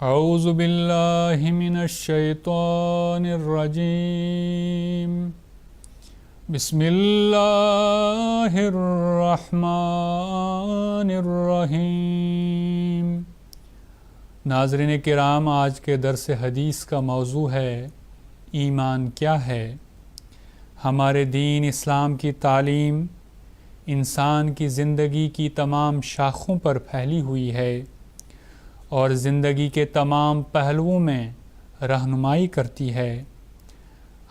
اعوذ باللہ من الشیطان الرجیم بسم اللہ الرحمن الرحیم۔ ناظرین کرام، آج کے درس حدیث کا موضوع ہے ایمان کیا ہے۔ ہمارے دین اسلام کی تعلیم انسان کی زندگی کی تمام شاخوں پر پھیلی ہوئی ہے اور زندگی کے تمام پہلوؤں میں رہنمائی کرتی ہے۔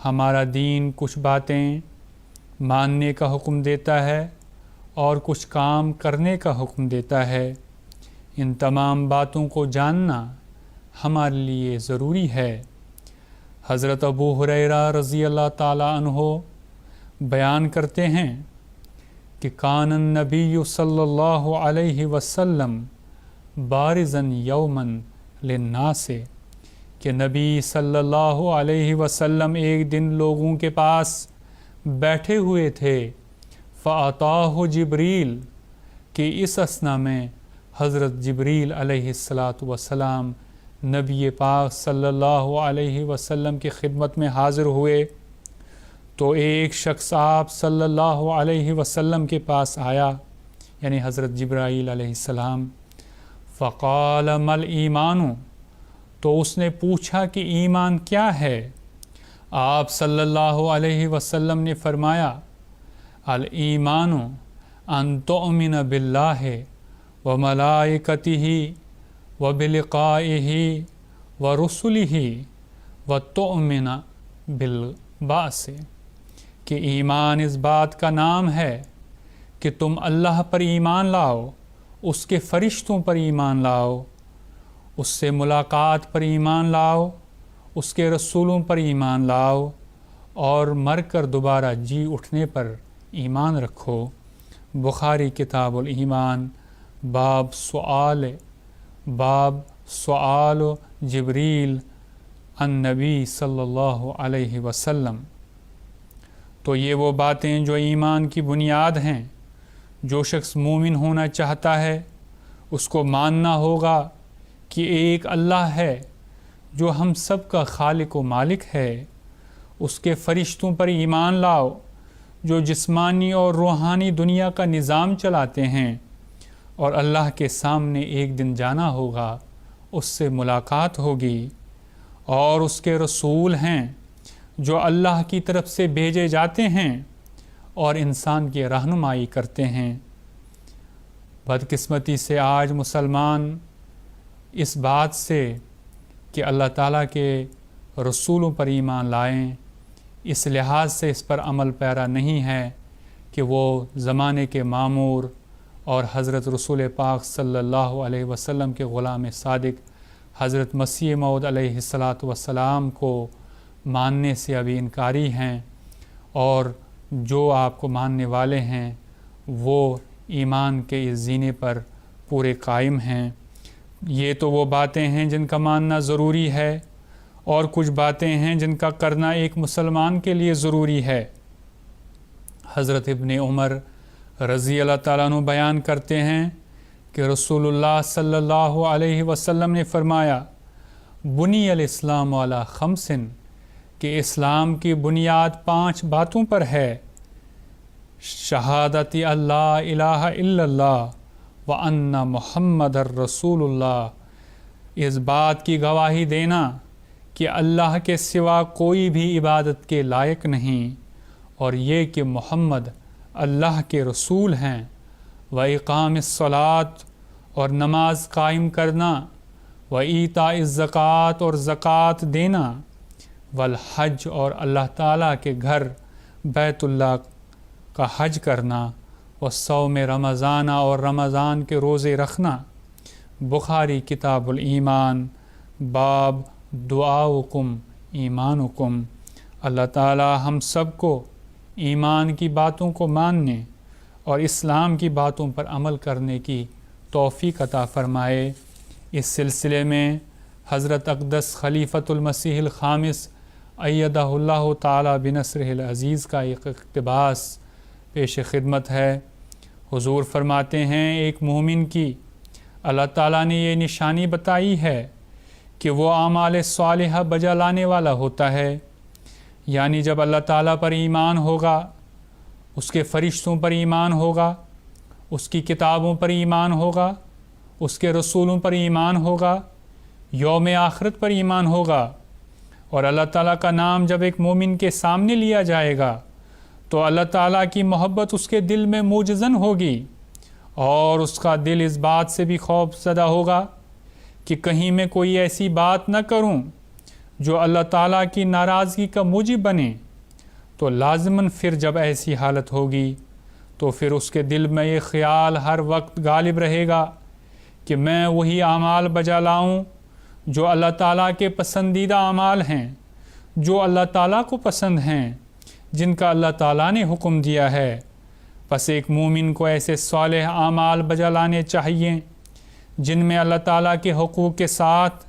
ہمارا دین کچھ باتیں ماننے کا حکم دیتا ہے اور کچھ کام کرنے کا حکم دیتا ہے۔ ان تمام باتوں کو جاننا ہمارے لیے ضروری ہے۔ حضرت ابو ہریرہ رضی اللہ تعالیٰ عنہ بیان کرتے ہیں کہ کان النبی صلی اللہ علیہ وسلم بارزاً یوماً للناس، کہ نبی صلی اللہ علیہ وسلم ایک دن لوگوں کے پاس بیٹھے ہوئے تھے۔ فَأَتَاهُ جبریل، کہ اس اثنا میں حضرت جبریل علیہ السلام نبی پاک صلی اللہ علیہ وسلم کی خدمت میں حاضر ہوئے تو ایک شخص آپ صلی اللہ علیہ وسلم کے پاس آیا، یعنی حضرت جبرائیل علیہ السلام۔ فقال مل ایمان، تو اس نے پوچھا کہ ایمان کیا ہے؟ آپ صلی اللہ علیہ وسلم نے فرمایا الایمان ان تؤمن باللہ وملائکتہ وبلقائہ ورسلہ وتؤمن بالبعث، کہ ایمان اس بات کا نام ہے کہ تم اللہ پر ایمان لاؤ، اس کے فرشتوں پر ایمان لاؤ، اس سے ملاقات پر ایمان لاؤ، اس کے رسولوں پر ایمان لاؤ، اور مر کر دوبارہ جی اٹھنے پر ایمان رکھو۔ بخاری کتاب الایمان، باب سؤال جبریل النبی صلی اللہ علیہ وسلم۔ تو یہ وہ باتیں جو ایمان کی بنیاد ہیں۔ جو شخص مومن ہونا چاہتا ہے اس کو ماننا ہوگا کہ ایک اللہ ہے جو ہم سب کا خالق و مالک ہے۔ اس کے فرشتوں پر ایمان لاؤ جو جسمانی اور روحانی دنیا کا نظام چلاتے ہیں، اور اللہ کے سامنے ایک دن جانا ہوگا، اس سے ملاقات ہوگی۔ اور اس کے رسول ہیں جو اللہ کی طرف سے بھیجے جاتے ہیں اور انسان کی رہنمائی کرتے ہیں۔ بدقسمتی سے آج مسلمان اس بات سے کہ اللہ تعالیٰ کے رسولوں پر ایمان لائیں، اس لحاظ سے اس پر عمل پیرا نہیں ہے کہ وہ زمانے کے معمور اور حضرت رسول پاک صلی اللہ علیہ وسلم کے غلام صادق حضرت مسیح موعود علیہ السلام کو ماننے سے ابھی انکاری ہیں، اور جو آپ کو ماننے والے ہیں وہ ایمان کے اس زینے پر پورے قائم ہیں۔ یہ تو وہ باتیں ہیں جن کا ماننا ضروری ہے، اور کچھ باتیں ہیں جن کا کرنا ایک مسلمان کے لیے ضروری ہے۔ حضرت ابن عمر رضی اللہ تعالیٰ عنہ بیان کرتے ہیں کہ رسول اللہ صلی اللہ علیہ وسلم نے فرمایا بنی الاسلام علی خمس، کہ اسلام کی بنیاد 5 باتوں پر ہے۔ شہادت اللہ الہ الا اللہ وان محمد الرسول اللہ، اس بات کی گواہی دینا کہ اللہ کے سوا کوئی بھی عبادت کے لائق نہیں، اور یہ کہ محمد اللہ کے رسول ہیں۔ وإقام الصلاۃ، اور نماز قائم کرنا، وإیتاء الزکوٰۃ، اور زکوٰۃ دینا، والحج، اور اللہ تعالیٰ کے گھر بیت اللہ کا حج کرنا، والصوم رمضان، اور رمضان کے روزے رکھنا۔ بخاری کتاب الایمان، باب دعاؤکم ایمانکم۔ اللہ تعالیٰ ہم سب کو ایمان کی باتوں کو ماننے اور اسلام کی باتوں پر عمل کرنے کی توفیق عطا فرمائے۔ اس سلسلے میں حضرت اقدس خلیفۃ المسیح الخامس ایدہ اللہ تعالیٰ بنصرہ العزیز کا ایک اقتباس پیش خدمت ہے۔ حضور فرماتے ہیں ایک مومن کی اللہ تعالیٰ نے یہ نشانی بتائی ہے کہ وہ اعمال صالحہ بجا لانے والا ہوتا ہے، یعنی جب اللہ تعالیٰ پر ایمان ہوگا، اس کے فرشتوں پر ایمان ہوگا، اس کی کتابوں پر ایمان ہوگا، اس کے رسولوں پر ایمان ہوگا، یوم آخرت پر ایمان ہوگا، اور اللہ تعالیٰ کا نام جب ایک مومن کے سامنے لیا جائے گا تو اللہ تعالیٰ کی محبت اس کے دل میں موجزن ہوگی، اور اس کا دل اس بات سے بھی خوف زدہ ہوگا کہ کہیں میں کوئی ایسی بات نہ کروں جو اللہ تعالیٰ کی ناراضگی کا موجب بنے۔ تو لازماً پھر جب ایسی حالت ہوگی تو پھر اس کے دل میں یہ خیال ہر وقت غالب رہے گا کہ میں وہی اعمال بجا لاؤں جو اللہ تعالیٰ کے پسندیدہ اعمال ہیں، جو اللہ تعالیٰ کو پسند ہیں، جن کا اللہ تعالیٰ نے حکم دیا ہے۔ پس ایک مومن کو ایسے صالح اعمال بجا لانے چاہیے جن میں اللہ تعالیٰ کے حقوق کے ساتھ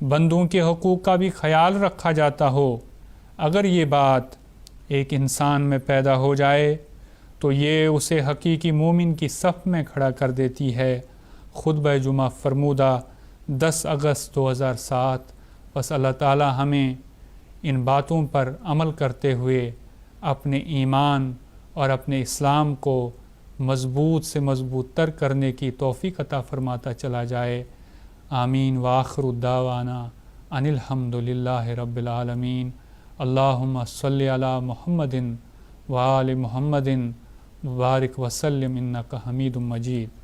بندوں کے حقوق کا بھی خیال رکھا جاتا ہو۔ اگر یہ بات ایک انسان میں پیدا ہو جائے تو یہ اسے حقیقی مومن کی صف میں کھڑا کر دیتی ہے۔ خطبہ جمعہ فرمودہ 10 اگست 2007۔ بس اللہ تعالیٰ ہمیں ان باتوں پر عمل کرتے ہوئے اپنے ایمان اور اپنے اسلام کو مضبوط سے مضبوط تر کرنے کی توفیق عطا فرماتا چلا جائے۔ آمین۔ وآخر الدعوانا ان الحمد للہ رب العالمین۔ اللہم صلی علی محمد وآل محمد وبارک وسلم انک حمید مجید۔